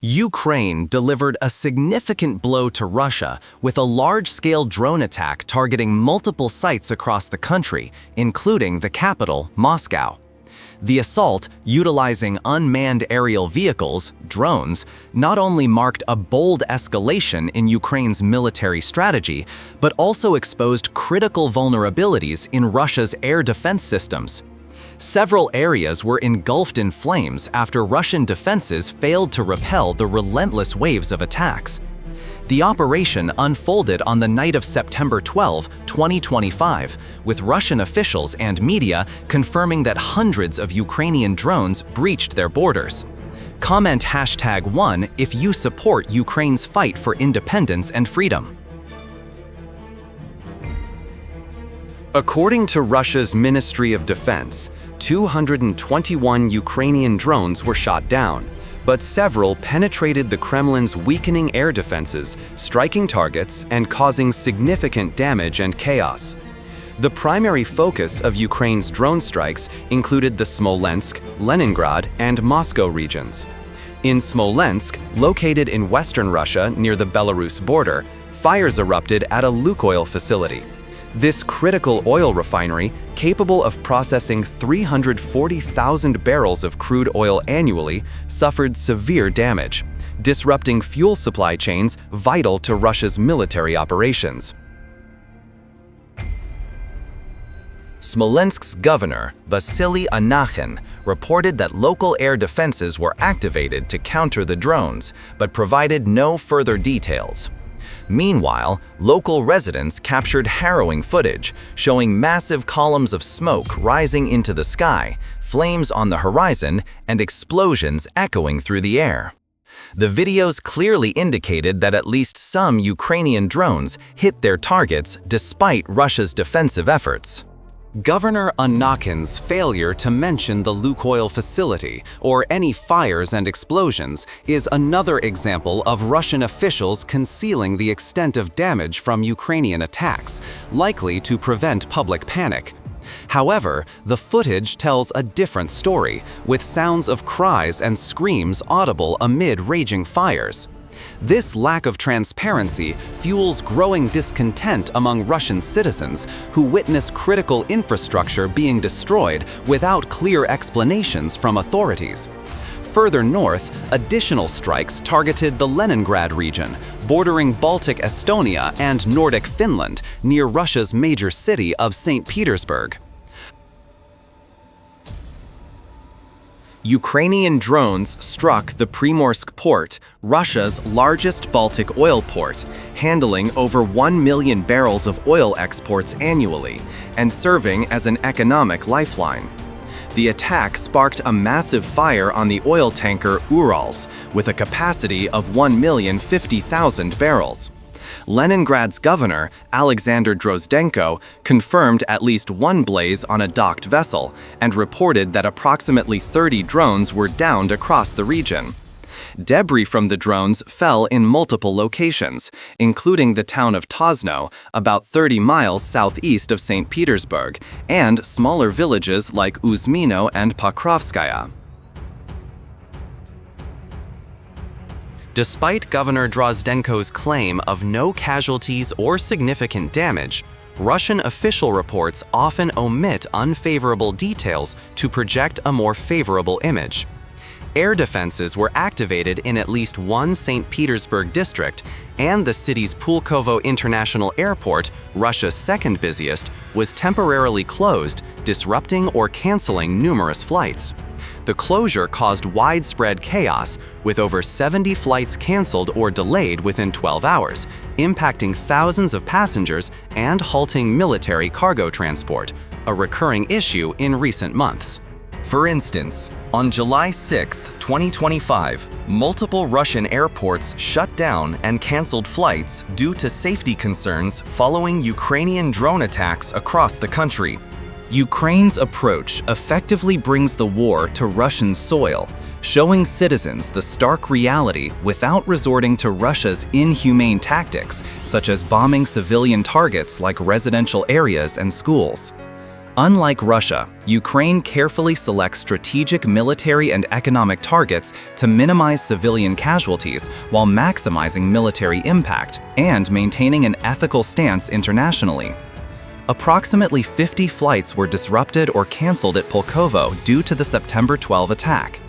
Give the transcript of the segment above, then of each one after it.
Ukraine delivered a significant blow to Russia with a large-scale drone attack targeting multiple sites across the country, including the capital, Moscow. The assault, utilizing unmanned aerial vehicles, drones, not only marked a bold escalation in Ukraine's military strategy, but also exposed critical vulnerabilities in Russia's air defense systems. Several areas were engulfed in flames after Russian defenses failed to repel the relentless waves of attacks. The operation unfolded on the night of September 12, 2025, with Russian officials and media confirming that hundreds of Ukrainian drones breached their borders. Comment #1 if you support Ukraine's fight for independence and freedom. According to Russia's Ministry of Defense, 221 Ukrainian drones were shot down, but several penetrated the Kremlin's weakening air defenses, striking targets and causing significant damage and chaos. The primary focus of Ukraine's drone strikes included the Smolensk, Leningrad, and Moscow regions. In Smolensk, located in western Russia near the Belarus border, fires erupted at a Lukoil facility. This critical oil refinery, capable of processing 340,000 barrels of crude oil annually, suffered severe damage, disrupting fuel supply chains vital to Russia's military operations. Smolensk's governor, Vasily Anakhin, reported that local air defenses were activated to counter the drones, but provided no further details. Meanwhile, local residents captured harrowing footage, showing massive columns of smoke rising into the sky, flames on the horizon, and explosions echoing through the air. The videos clearly indicated that at least some Ukrainian drones hit their targets despite Russia's defensive efforts. Governor Anakhin's failure to mention the Lukoil facility or any fires and explosions is another example of Russian officials concealing the extent of damage from Ukrainian attacks, likely to prevent public panic. However, the footage tells a different story, with sounds of cries and screams audible amid raging fires. This lack of transparency fuels growing discontent among Russian citizens who witness critical infrastructure being destroyed without clear explanations from authorities. Further north, additional strikes targeted the Leningrad region, bordering Baltic Estonia and Nordic Finland, near Russia's major city of St. Petersburg. Ukrainian drones struck the Primorsk port, Russia's largest Baltic oil port, handling over 1 million barrels of oil exports annually and serving as an economic lifeline. The attack sparked a massive fire on the oil tanker Urals, with a capacity of 1,050,000 barrels. Leningrad's governor, Alexander Drozdenko, confirmed at least one blaze on a docked vessel and reported that approximately 30 drones were downed across the region. Debris from the drones fell in multiple locations, including the town of Tosno, about 30 miles southeast of St. Petersburg, and smaller villages like Uzmino and Pokrovskaya. Despite Governor Drozdenko's claim of no casualties or significant damage, Russian official reports often omit unfavorable details to project a more favorable image. Air defenses were activated in at least one St. Petersburg district, and the city's Pulkovo International Airport, Russia's second busiest, was temporarily closed, disrupting or canceling numerous flights. The closure caused widespread chaos, with over 70 flights canceled or delayed within 12 hours, impacting thousands of passengers and halting military cargo transport, a recurring issue in recent months. For instance, on July 6, 2025, multiple Russian airports shut down and canceled flights due to safety concerns following Ukrainian drone attacks across the country. Ukraine's approach effectively brings the war to Russian soil, showing citizens the stark reality without resorting to Russia's inhumane tactics, such as bombing civilian targets like residential areas and schools. Unlike Russia, Ukraine carefully selects strategic military and economic targets to minimize civilian casualties while maximizing military impact and maintaining an ethical stance internationally. Approximately 50 flights were disrupted or canceled at Pulkovo due to the September 12 attack.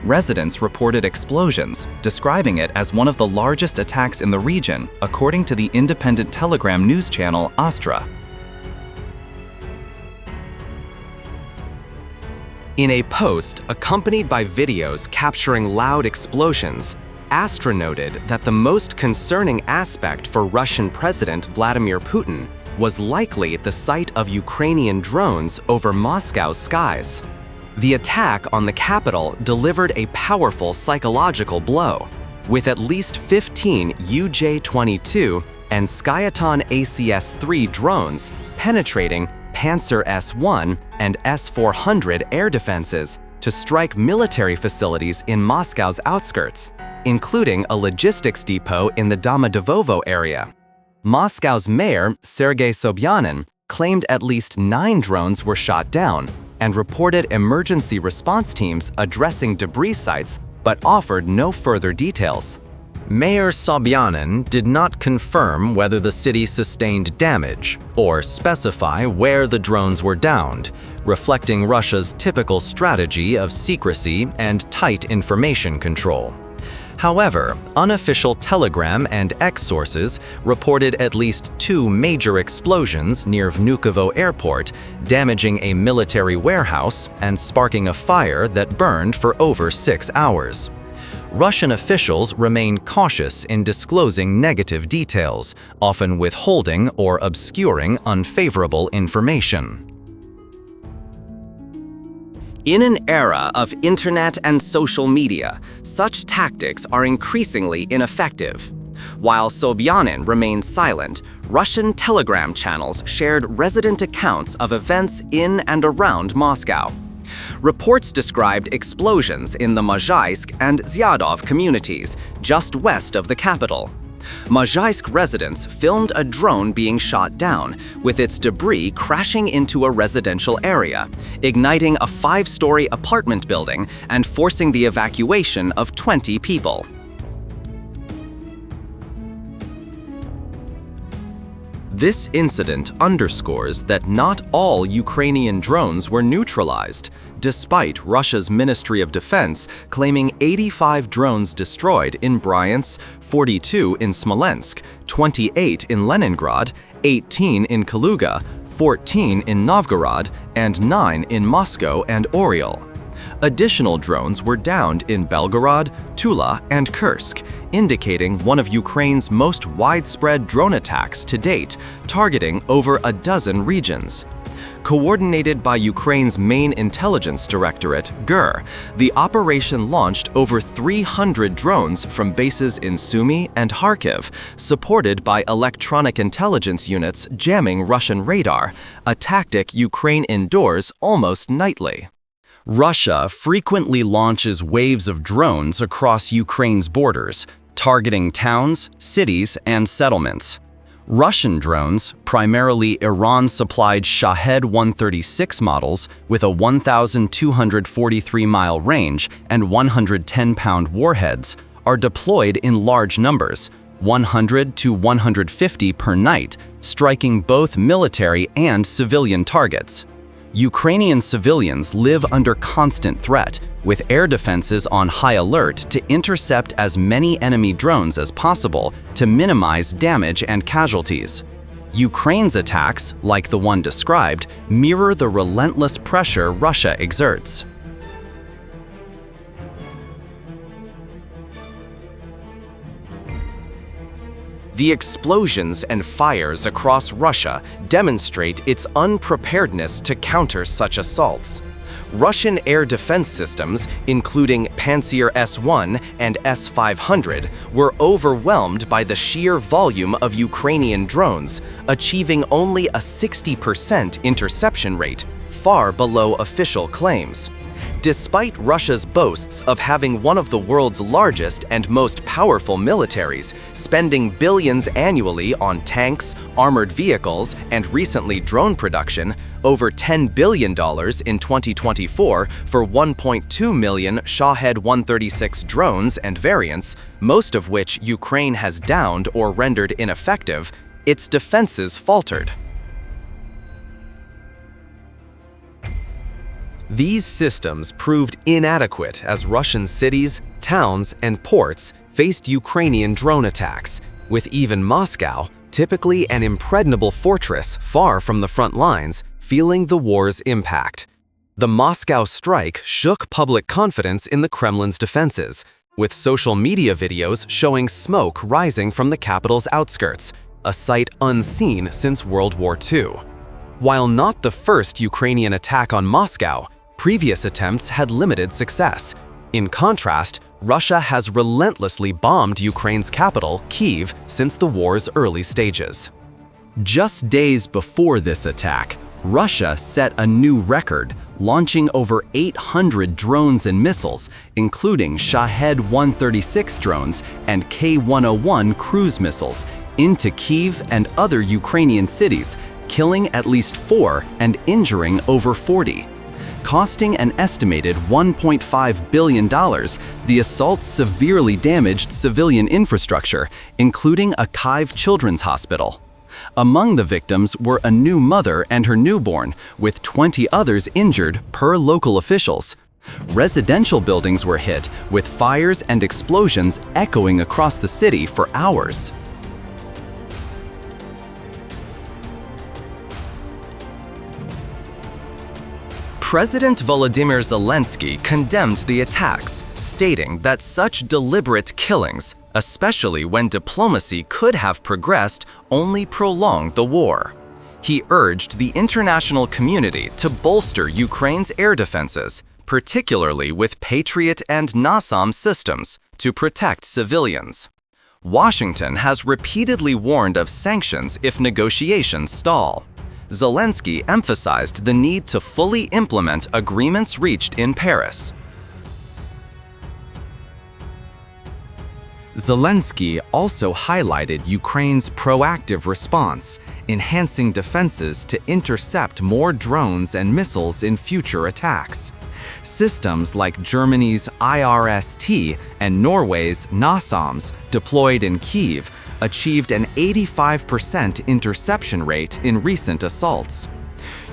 Residents reported explosions, describing it as one of the largest attacks in the region, according to the independent Telegram news channel Astra. In a post accompanied by videos capturing loud explosions, Astra noted that the most concerning aspect for Russian President Vladimir Putin was likely the sight of Ukrainian drones over Moscow's skies. The attack on the capital delivered a powerful psychological blow, with at least 15 UJ-22 and Skyatan ACS-3 drones penetrating Panzer S-1 and S-400 air defenses to strike military facilities in Moscow's outskirts, including a logistics depot in the Domodedovo area. Moscow's mayor, Sergei Sobyanin, claimed at least 9 drones were shot down and reported emergency response teams addressing debris sites but offered no further details. Mayor Sobyanin did not confirm whether the city sustained damage or specify where the drones were downed, reflecting Russia's typical strategy of secrecy and tight information control. However, unofficial Telegram and X sources reported at least 2 major explosions near Vnukovo Airport, damaging a military warehouse and sparking a fire that burned for over 6 hours. Russian officials remain cautious in disclosing negative details, often withholding or obscuring unfavorable information. In an era of internet and social media, such tactics are increasingly ineffective. While Sobyanin remained silent, Russian Telegram channels shared resident accounts of events in and around Moscow. Reports described explosions in the Mazhaisk and Zyadov communities, just west of the capital. Mazhaisk residents filmed a drone being shot down, with its debris crashing into a residential area, igniting a 5-story apartment building and forcing the evacuation of 20 people. This incident underscores that not all Ukrainian drones were neutralized, despite Russia's Ministry of Defense claiming 85 drones destroyed in Bryansk, 42 in Smolensk, 28 in Leningrad, 18 in Kaluga, 14 in Novgorod, and 9 in Moscow and Oryol. Additional drones were downed in Belgorod, Tula, and Kursk, indicating one of Ukraine's most widespread drone attacks to date, targeting over a dozen regions. Coordinated by Ukraine's main intelligence directorate, GUR, the operation launched over 300 drones from bases in Sumy and Kharkiv, supported by electronic intelligence units jamming Russian radar, a tactic Ukraine endures almost nightly. Russia frequently launches waves of drones across Ukraine's borders, targeting towns, cities, and settlements. Russian drones, primarily Iran-supplied Shahed 136 models with a 1,243-mile range and 110-pound warheads, are deployed in large numbers, 100 to 150 per night, striking both military and civilian targets. Ukrainian civilians live under constant threat, with air defenses on high alert to intercept as many enemy drones as possible to minimize damage and casualties. Ukraine's attacks, like the one described, mirror the relentless pressure Russia exerts. The explosions and fires across Russia demonstrate its unpreparedness to counter such assaults. Russian air defense systems, including Panzer S-1 and S-500, were overwhelmed by the sheer volume of Ukrainian drones, achieving only a 60% interception rate, far below official claims. Despite Russia's boasts of having one of the world's largest and most powerful militaries, spending billions annually on tanks, armored vehicles, and recently drone production, over $10 billion in 2024 for 1.2 million Shahed 136 drones and variants, most of which Ukraine has downed or rendered ineffective, its defenses faltered. These systems proved inadequate as Russian cities, towns, and ports faced Ukrainian drone attacks, with even Moscow, typically an impregnable fortress far from the front lines, feeling the war's impact. The Moscow strike shook public confidence in the Kremlin's defenses, with social media videos showing smoke rising from the capital's outskirts, a sight unseen since World War II. While not the first Ukrainian attack on Moscow, previous attempts had limited success. In contrast, Russia has relentlessly bombed Ukraine's capital, Kyiv, since the war's early stages. Just days before this attack, Russia set a new record, launching over 800 drones and missiles, including Shahed 136 drones and K-101 cruise missiles, into Kyiv and other Ukrainian cities, killing at least 4 and injuring over 40. Costing an estimated $1.5 billion, the assaults severely damaged civilian infrastructure, including a Kyiv children's hospital. Among the victims were a new mother and her newborn, with 20 others injured per local officials. Residential buildings were hit, with fires and explosions echoing across the city for hours. President Volodymyr Zelensky condemned the attacks, stating that such deliberate killings, especially when diplomacy could have progressed, only prolonged the war. He urged the international community to bolster Ukraine's air defenses, particularly with Patriot and NASAM systems, to protect civilians. Washington has repeatedly warned of sanctions if negotiations stall. Zelensky emphasized the need to fully implement agreements reached in Paris. Zelensky also highlighted Ukraine's proactive response, enhancing defenses to intercept more drones and missiles in future attacks. Systems like Germany's IRST and Norway's NASAMS, deployed in Kyiv, achieved an 85% interception rate in recent assaults.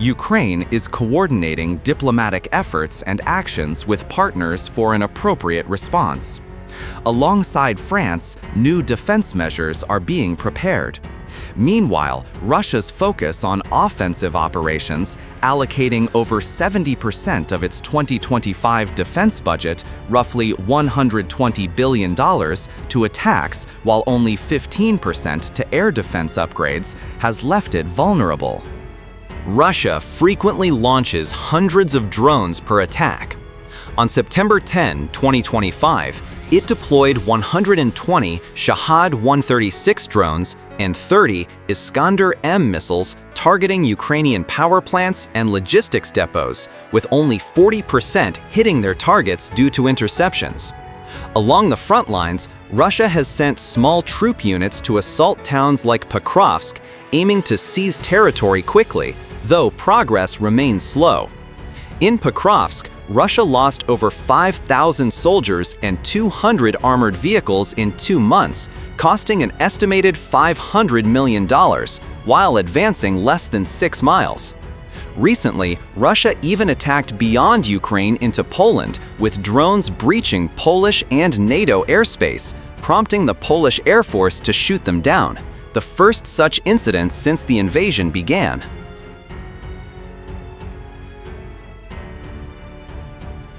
Ukraine is coordinating diplomatic efforts and actions with partners for an appropriate response. Alongside France, new defense measures are being prepared. Meanwhile, Russia's focus on offensive operations, allocating over 70% of its 2025 defense budget, roughly $120 billion, to attacks, while only 15% to air defense upgrades, has left it vulnerable. Russia frequently launches hundreds of drones per attack. On September 10, 2025, it deployed 120 Shahed 136 drones and 30 Iskander-M missiles targeting Ukrainian power plants and logistics depots, with only 40% hitting their targets due to interceptions. Along the front lines, Russia has sent small troop units to assault towns like Покровsk, aiming to seize territory quickly, though progress remains slow. In Покровsk, Russia lost over 5,000 soldiers and 200 armored vehicles in 2 months, costing an estimated $500 million, while advancing less than 6 miles. Recently, Russia even attacked beyond Ukraine into Poland, with drones breaching Polish and NATO airspace, prompting the Polish Air Force to shoot them down, the first such incident since the invasion began.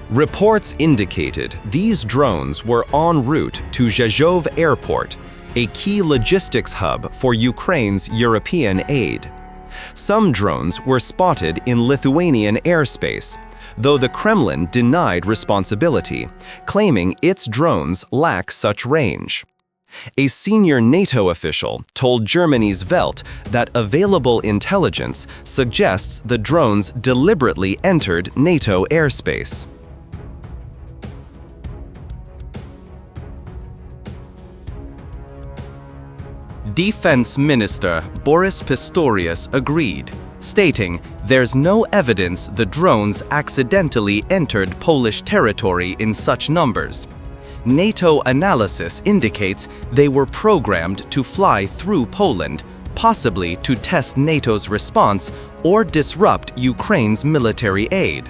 Reports indicated these drones were en route to Rzeszów Airport, a key logistics hub for Ukraine's European aid. Some drones were spotted in Lithuanian airspace, though the Kremlin denied responsibility, claiming its drones lack such range. A senior NATO official told Germany's Welt that available intelligence suggests the drones deliberately entered NATO airspace. Defense Minister Boris Pistorius agreed, stating there's no evidence the drones accidentally entered Polish territory in such numbers. NATO analysis indicates they were programmed to fly through Poland, possibly to test NATO's response or disrupt Ukraine's military aid.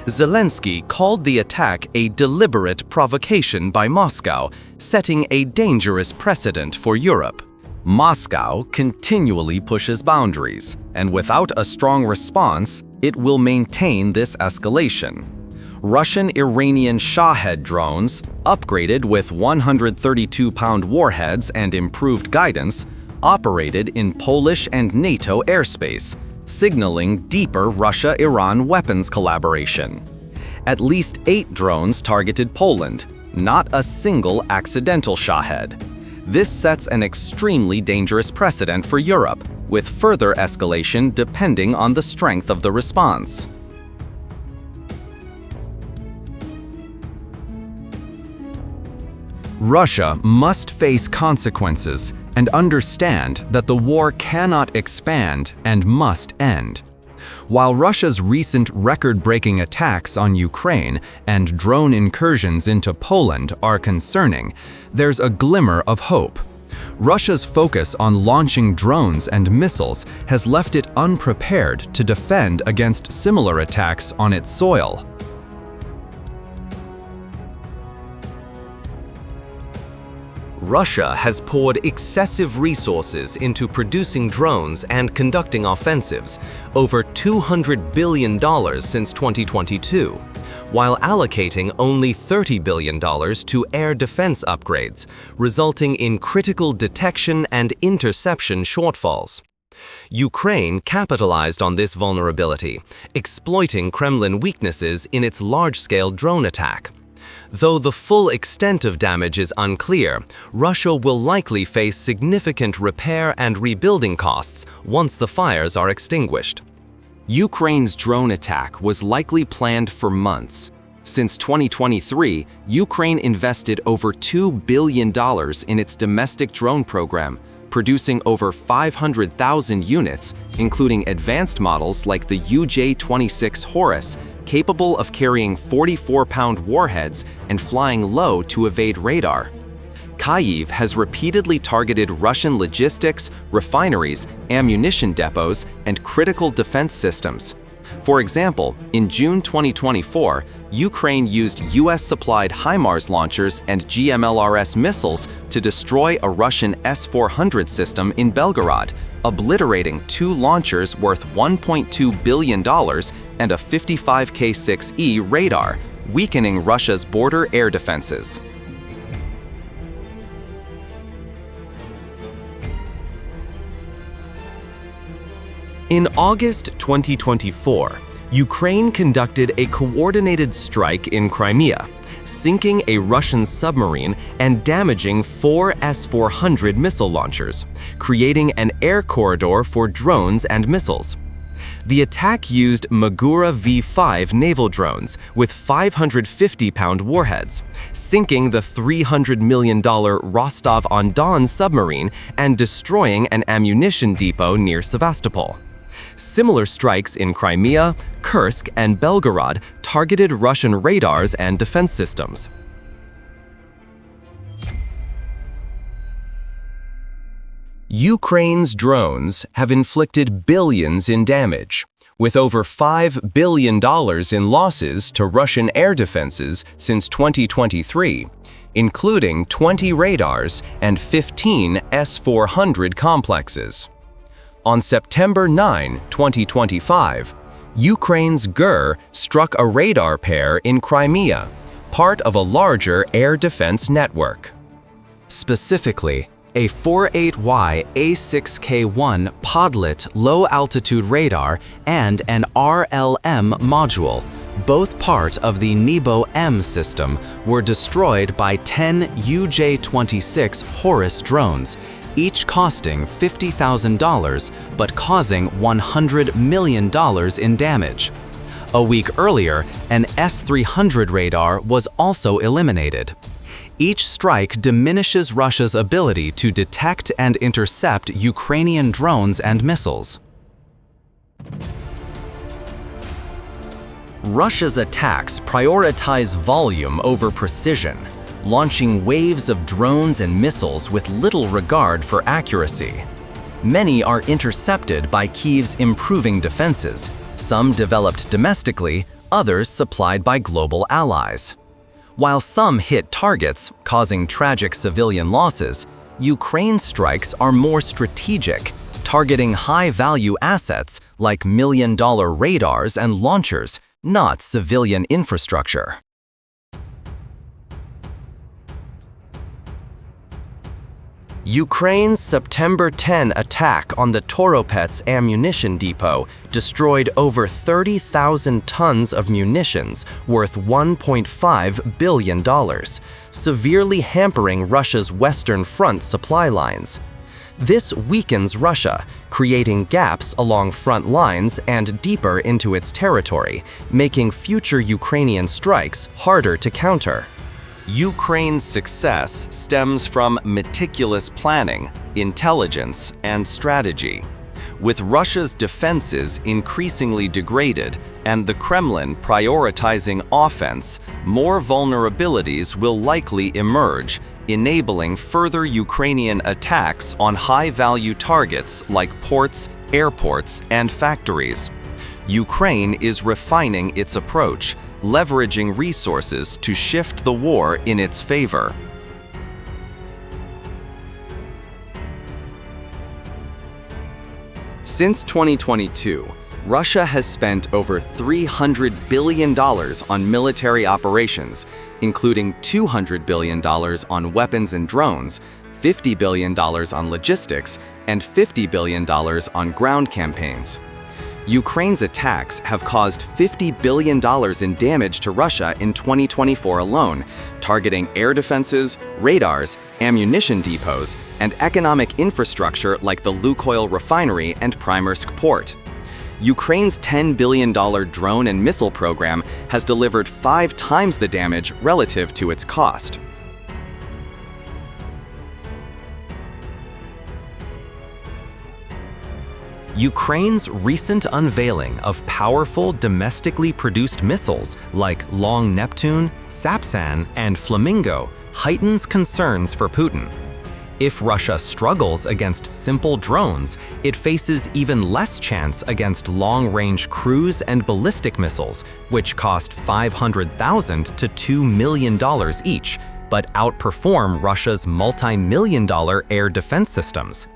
Zelensky called the attack a deliberate provocation by Moscow, setting a dangerous precedent for Europe. Moscow continually pushes boundaries, and without a strong response, it will maintain this escalation. Russian Iranian Shahed drones, upgraded with 132-pound warheads and improved guidance, operated in Polish and NATO airspace, signaling deeper Russia-Iran weapons collaboration. At least 8 drones targeted Poland, not a single accidental Shahed. This sets an extremely dangerous precedent for Europe, with further escalation depending on the strength of the response. Russia must face consequences and understand that the war cannot expand and must end. While Russia's recent record-breaking attacks on Ukraine and drone incursions into Poland are concerning, there's a glimmer of hope. Russia's focus on launching drones and missiles has left it unprepared to defend against similar attacks on its soil. Russia has poured excessive resources into producing drones and conducting offensives, over $200 billion since 2022, while allocating only $30 billion to air defense upgrades, resulting in critical detection and interception shortfalls. Ukraine capitalized on this vulnerability, exploiting Kremlin weaknesses in its large-scale drone attack. Though the full extent of damage is unclear, Russia will likely face significant repair and rebuilding costs once the fires are extinguished. Ukraine's drone attack was likely planned for months. Since 2023, Ukraine invested over $2 billion in its domestic drone program, producing over 500,000 units, including advanced models like the UJ-26 Horus, capable of carrying 44-pound warheads and flying low to evade radar. Kyiv has repeatedly targeted Russian logistics, refineries, ammunition depots, and critical defense systems. For example, in June 2024, Ukraine used US-supplied HIMARS launchers and GMLRS missiles to destroy a Russian S-400 system in Belgorod, obliterating 2 launchers worth $1.2 billion and a 55K6E radar, weakening Russia's border air defenses. In August 2024, Ukraine conducted a coordinated strike in Crimea, sinking a Russian submarine and damaging 4 S-400 missile launchers, creating an air corridor for drones and missiles. The attack used Magura V-5 naval drones with 550-pound warheads, sinking the $300 million Rostov-on-Don submarine and destroying an ammunition depot near Sevastopol. Similar strikes in Crimea, Kursk, and Belgorod targeted Russian radars and defense systems. Ukraine's drones have inflicted billions in damage, with over $5 billion in losses to Russian air defenses since 2023, including 20 radars and 15 S-400 complexes. On September 9, 2025, Ukraine's GER struck a radar pair in Crimea, part of a larger air defense network. Specifically, a 48Y A6K1 Podlet low-altitude radar and an RLM module, both part of the Nebo-M system, were destroyed by 10 UJ-26 Horus drones, each costing $50,000 but causing $100 million in damage. A week earlier, an S-300 radar was also eliminated. Each strike diminishes Russia's ability to detect and intercept Ukrainian drones and missiles. Russia's attacks prioritize volume over precision, launching waves of drones and missiles with little regard for accuracy. Many are intercepted by Kyiv's improving defenses, some developed domestically, others supplied by global allies. While some hit targets, causing tragic civilian losses, Ukraine's strikes are more strategic, targeting high-value assets like million-dollar radars and launchers, not civilian infrastructure. Ukraine's September 10 attack on the Toropets ammunition depot destroyed over 30,000 tons of munitions worth $1.5 billion, severely hampering Russia's Western Front supply lines. This weakens Russia, creating gaps along front lines and deeper into its territory, making future Ukrainian strikes harder to counter. Ukraine's success stems from meticulous planning, intelligence, and strategy. With Russia's defenses increasingly degraded and the Kremlin prioritizing offense, more vulnerabilities will likely emerge, enabling further Ukrainian attacks on high-value targets like ports, airports, and factories. Ukraine is refining its approach, leveraging resources to shift the war in its favor. Since 2022, Russia has spent over $300 billion on military operations, including $200 billion on weapons and drones, $50 billion on logistics, and $50 billion on ground campaigns. Ukraine's attacks have caused $50 billion in damage to Russia in 2024 alone, targeting air defenses, radars, ammunition depots, and economic infrastructure like the Lukoil refinery and Primorsk port. Ukraine's $10 billion drone and missile program has delivered 5 times the damage relative to its cost. Ukraine's recent unveiling of powerful domestically produced missiles like Long Neptune, Sapsan, and Flamingo heightens concerns for Putin. If Russia struggles against simple drones, it faces even less chance against long-range cruise and ballistic missiles, which cost $500,000 to $2 million each, but outperform Russia's multi-million-dollar air defense systems.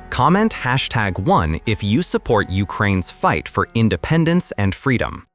Comment #1 if you support Ukraine's fight for independence and freedom.